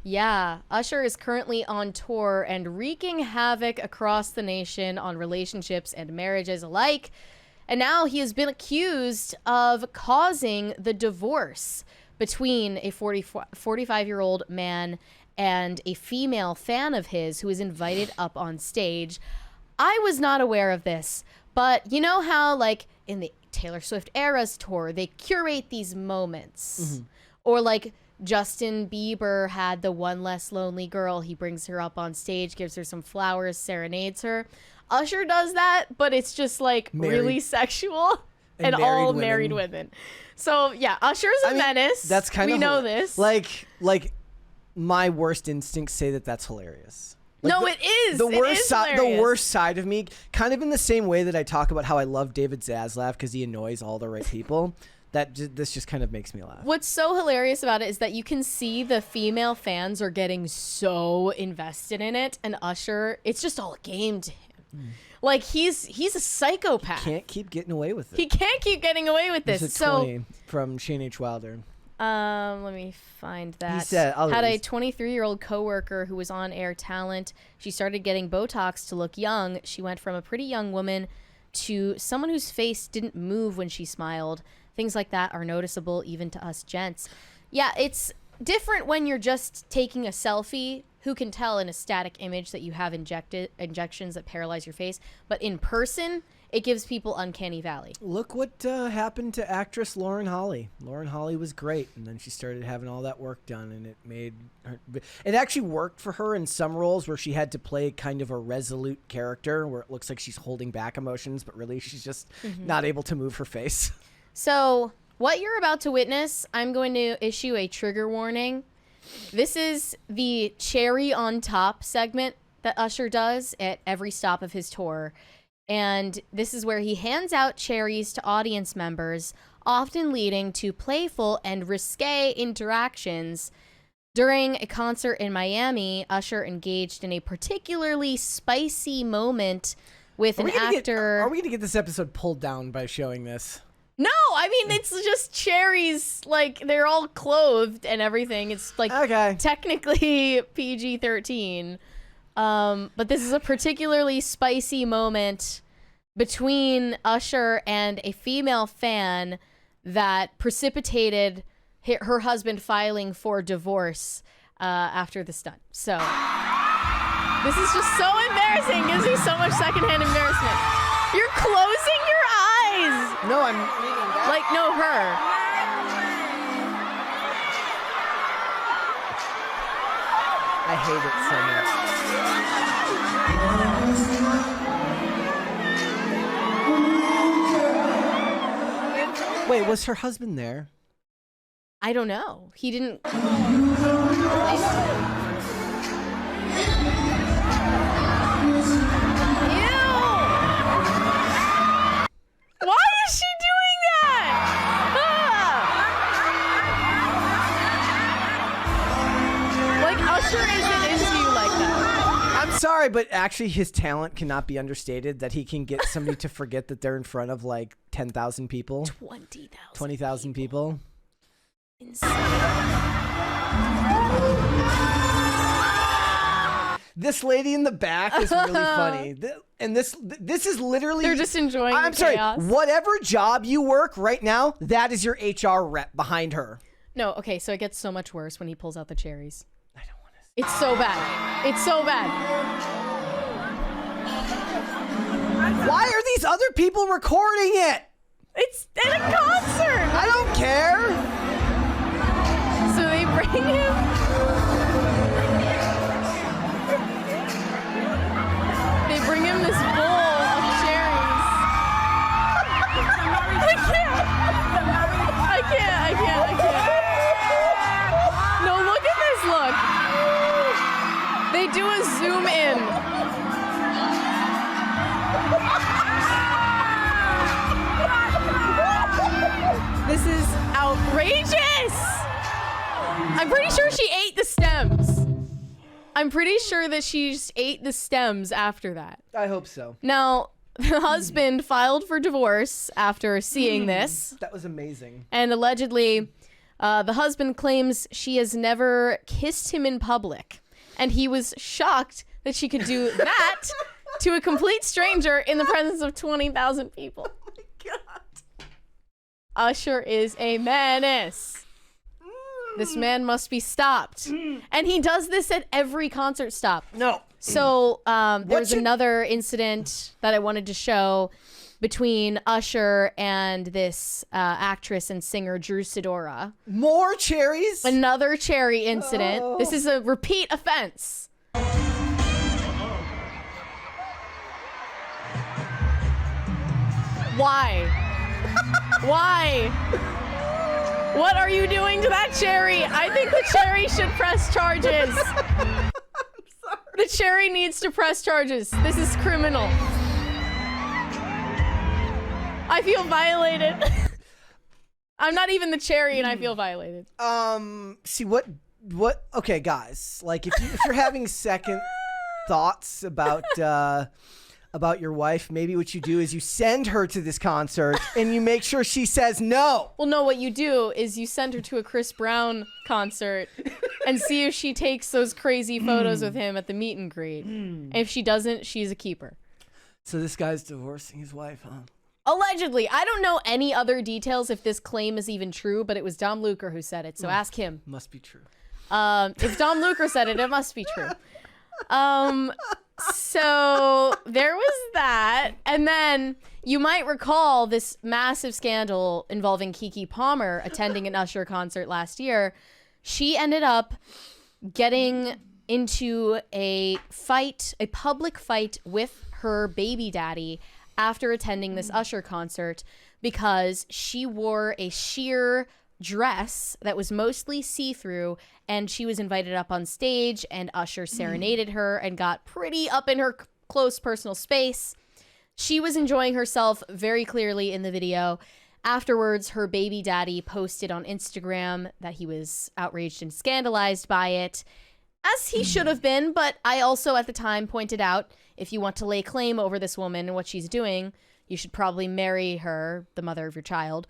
Yeah, Usher is currently on tour and wreaking havoc across the nation on relationships and marriages alike. And now he has been accused of causing the divorce between a 45-year-old man and a female fan of his who is invited up on stage. I was not aware of this, but you know how, like, in the Taylor Swift Eras tour, they curate these moments. Mm-hmm. Or, like, Justin Bieber had the One Less Lonely Girl. He brings her up on stage, gives her some flowers, serenades her. Usher does that, but it's just, like, really sexual and all married women. So, yeah, Usher's a menace. That's kind of... We know this. Like, my worst instincts say that that's hilarious. Like no, it is. The worst side of me, kind of in the same way that I talk about how I love David Zaslav because he annoys all the right people. This just kind of makes me laugh. What's so hilarious about it is that you can see the female fans are getting so invested in it, and Usher, it's just all a game to him. Like, he's a psychopath. He can't keep getting away with it. He can't keep getting away with this. This is 20 from Shane H. Wilder. Let me find that. He said, had a 23-year-old coworker who was on air talent. She started getting Botox to look young. She went from a pretty young woman to someone whose face didn't move when she smiled. Things like that are noticeable even to us gents. Yeah, it's different when you're just taking a selfie. Who can tell in a static image that you have injections that paralyze your face? But in person, it gives people uncanny valley. Look what happened to actress Lauren Holly. Lauren Holly was great, and then she started having all that work done, and it made her... It actually worked for her in some roles where she had to play kind of a resolute character where it looks like she's holding back emotions, but really she's just not able to move her face. So what you're about to witness, I'm going to issue a trigger warning. This is the cherry on top segment that Usher does at every stop of his tour. And this is where he hands out cherries to audience members, often leading to playful and risque interactions. During a concert in Miami, Usher engaged in a particularly spicy moment with an actor. Are we going to get this episode pulled down by showing this? No, I mean, it's just cherries. Like, they're all clothed and everything. It's, like, technically PG-13. But this is a particularly spicy moment between Usher and a female fan that precipitated her husband filing for divorce after the stunt. So, this is just so embarrassing. Gives me so much secondhand embarrassment. You're closing your eyes. No, I'm reading that. Like, no, her. I hate it so much. Wait, was her husband there? I don't know. He didn't. Why is she doing that? Like, Usher isn't into you like that. I'm sorry, but actually his talent cannot be understated, that he can get somebody to forget that they're in front of like 10,000 people. 20,000 people. Insane. This lady in the back is really funny. And this is literally... They're just enjoying the chaos. Whatever job you work right now, that is your HR rep behind her. No, okay, so it gets so much worse when he pulls out the cherries. I don't want to... It's so bad. It's so bad. Why are these other people recording it? It's at a concert. I don't care. So they bring him... They bring him this bowl of cherries. I can't. No, look at this, look. They do a zoom in. This is outrageous. I'm pretty sure she ate the stems. I'm pretty sure that she just ate the stems after that. I hope so. Now, the husband filed for divorce after seeing this. That was amazing. And allegedly, The husband claims she has never kissed him in public, and he was shocked that she could do that to a complete stranger in the presence of 20,000 people. Oh my God. Usher is a menace. This man must be stopped. And he does this at every concert stop. No. So there's another incident that I wanted to show between Usher and this actress and singer Drew Sidora. More cherries? Another cherry incident. Oh. This is a repeat offense. Why? Why? What are you doing to that cherry? I think the cherry should press charges. I'm sorry. The cherry needs to press charges. This is criminal. I feel violated. I'm not even the cherry and I feel violated. See what okay, guys, like if you're having second thoughts about your wife, maybe what you do is you send her to this concert and you make sure she says no. Well, no, what you do is you send her to a Chris Brown concert and see if she takes those crazy photos with him at the meet and greet. And if she doesn't, she's a keeper. So this guy's divorcing his wife, huh? Allegedly. I don't know any other details if this claim is even true, but it was Dom Luker who said it, so ask him. Must be true. If Dom Luker said it, it must be true. So there was that. And then you might recall this massive scandal involving Keke Palmer attending an Usher concert last year. She ended up getting into a fight, a public fight with her baby daddy after attending this Usher concert because she wore a sheer dress that was mostly see-through, and she was invited up on stage, and Usher serenaded her and got pretty up in her close personal space. She was enjoying herself very clearly in the video. Afterwards, her baby daddy posted on Instagram that he was outraged and scandalized by it, as he should have been, but I also at the time pointed out, if you want to lay claim over this woman and what she's doing, you should probably marry her, the mother of your child.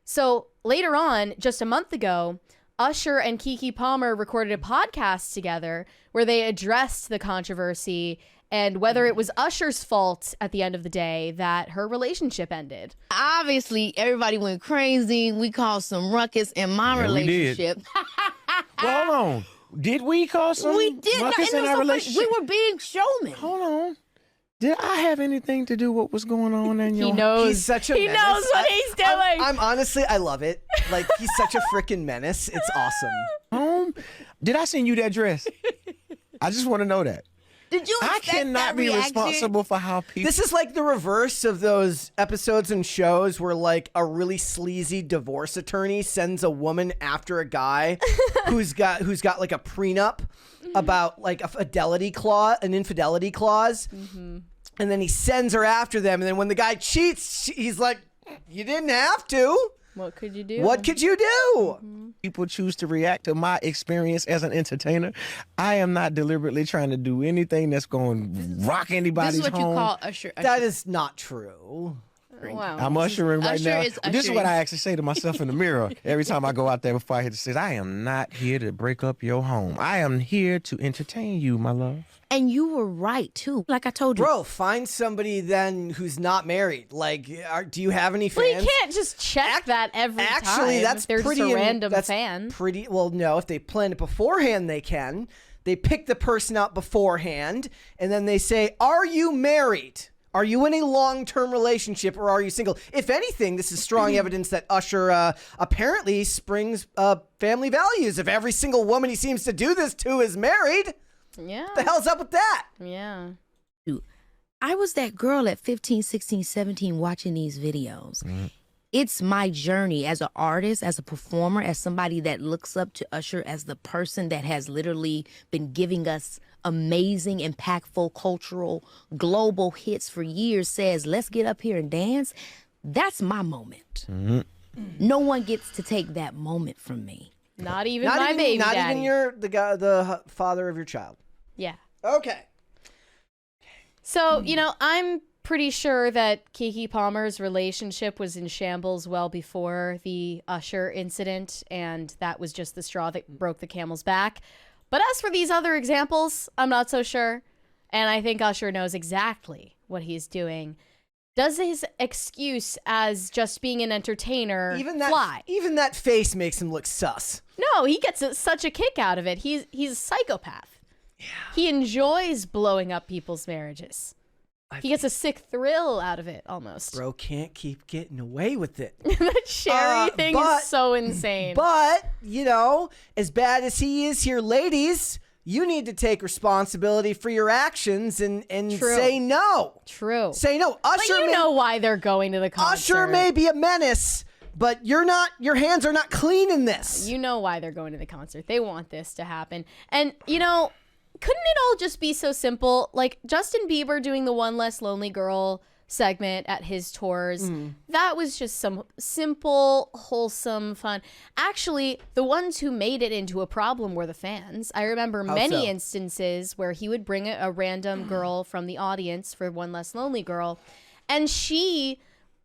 So later on, just a month ago, Usher and Keke Palmer recorded a podcast together where they addressed the controversy and whether it was Usher's fault at the end of the day that her relationship ended. Obviously, everybody went crazy. We caused some ruckus in my relationship. Well, hold on. Did we cause some We did. ruckus in our So relationship? we were being showmen. Hold on. Did I have anything to do with what was going on in your... He knows. He's such a He menace. knows what he's doing. I'm honestly, I love it. Like, he's such a freaking menace. It's awesome. home? Did I send you that dress? I just want to know that. Did you I expect cannot that be reaction? responsible for how people... This is like the reverse of those episodes and shows where like a really sleazy divorce attorney sends a woman after a guy who's got like a prenup about like a fidelity clause, an infidelity clause. And then he sends her after them. And then when the guy cheats, he's like, you didn't have to. What could you do? What could you do? people choose to react to my experience as an entertainer. I am not deliberately trying to do anything that's going to rock anybody's This is what home. you call usher. That is not true. Wow. I'm ushering right Usher now. is This is what ushering. I actually say to myself in the mirror every time I go out there before I hit the stage. I am not here to break up your home. I am here to entertain you, my love. And you were right, too. Like I told you. Bro, find somebody then who's not married. Like, do you have any Well, fans? you can't just check that every time. Actually, that's if there's pretty. just a random that's fan. Pretty well. No, if they plan it beforehand, they can. They pick the person out beforehand, and then they say, "Are you married? Are you in a long-term relationship, or are you single?" If anything, this is strong evidence that Usher apparently springs family values. If every single woman he seems to do this to is married, Yeah. what the hell's up with that? Yeah. I was that girl at 15, 16, 17 watching these videos. It's my journey as an artist, as a performer, as somebody that looks up to Usher as the person that has literally been giving us amazing, impactful, cultural, global hits for years, says, let's get up here and dance. That's my moment. No one gets to take that moment from me. Not even my baby not daddy. even the father of your child. Yeah. Okay. So, I'm pretty sure that Keke Palmer's relationship was in shambles well before the Usher incident, and that was just the straw that broke the camel's back. But as for these other examples, I'm not so sure. And I think Usher knows exactly what he's doing. Does his excuse as just being an entertainer fly? Even that face makes him look sus. No, he gets such a kick out of it. He's a psychopath. Yeah. He enjoys blowing up people's marriages. He gets a sick thrill out of it, almost. Bro can't keep getting away with it. The Cherry thing is so insane. But, as bad as he is here, ladies, you need to take responsibility for your actions and say no. True. Say no. But you know why they're going to the concert. Usher may be a menace, but your hands are not clean in this. You know why they're going to the concert. They want this to happen. And, couldn't it all just be so simple? Like Justin Bieber doing the One Less Lonely Girl segment at his tours. That was just some simple, wholesome fun. Actually, the ones who made it into a problem were the fans. I remember many instances where he would bring a random girl from the audience for One Less Lonely Girl, and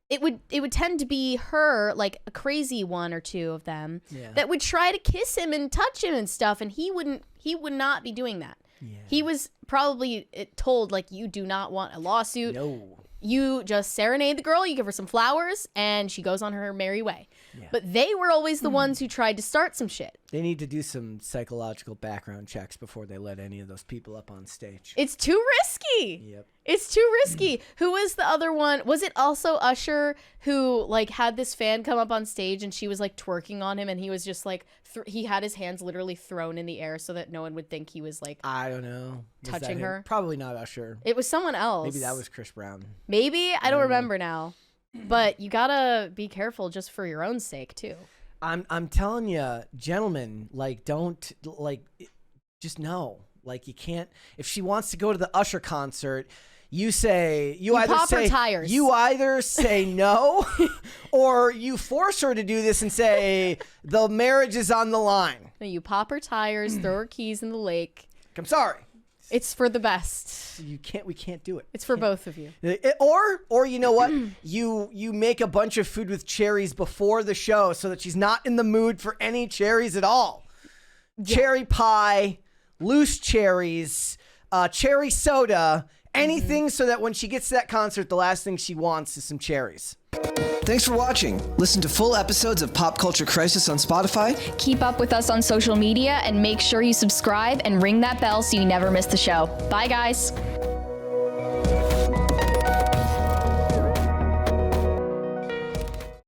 it would tend to be her, like a crazy one or two of them, that would try to kiss him and touch him and stuff, and he would not be doing that. Yeah. He was probably told, like, you do not want a lawsuit. No. You just serenade the girl, you give her some flowers, and she goes on her merry way. Yeah. But they were always the ones who tried to start some shit. They need to do some psychological background checks before they let any of those people up on stage. It's too risky. Yep. It's too risky. Who was the other one? Was it also Usher who had this fan come up on stage and she was twerking on him, and he was just he had his hands literally thrown in the air so that no one would think he was I don't know. touching her? Probably not Usher. It was someone else. Maybe that was Chris Brown. Maybe? I don't remember now. But you gotta be careful just for your own sake too. I'm telling you, gentlemen, don't just no. You can't. If she wants to go to the Usher concert, you either pop her tires. You either say no, or you force her to do this and say the marriage is on the line. No, you pop her tires, throw her keys in the lake. I'm sorry. It's for the best. We can't do it. It's for both of you. Or you know what? you make a bunch of food with cherries before the show so that she's not in the mood for any cherries at all. Yeah. Cherry pie, loose cherries, cherry soda, anything so that when she gets to that concert, the last thing she wants is some cherries. Thanks for watching. Listen to full episodes of Pop Culture Crisis on Spotify. Keep up with us on social media and make sure you subscribe and ring that bell so you never miss the show. Bye, guys.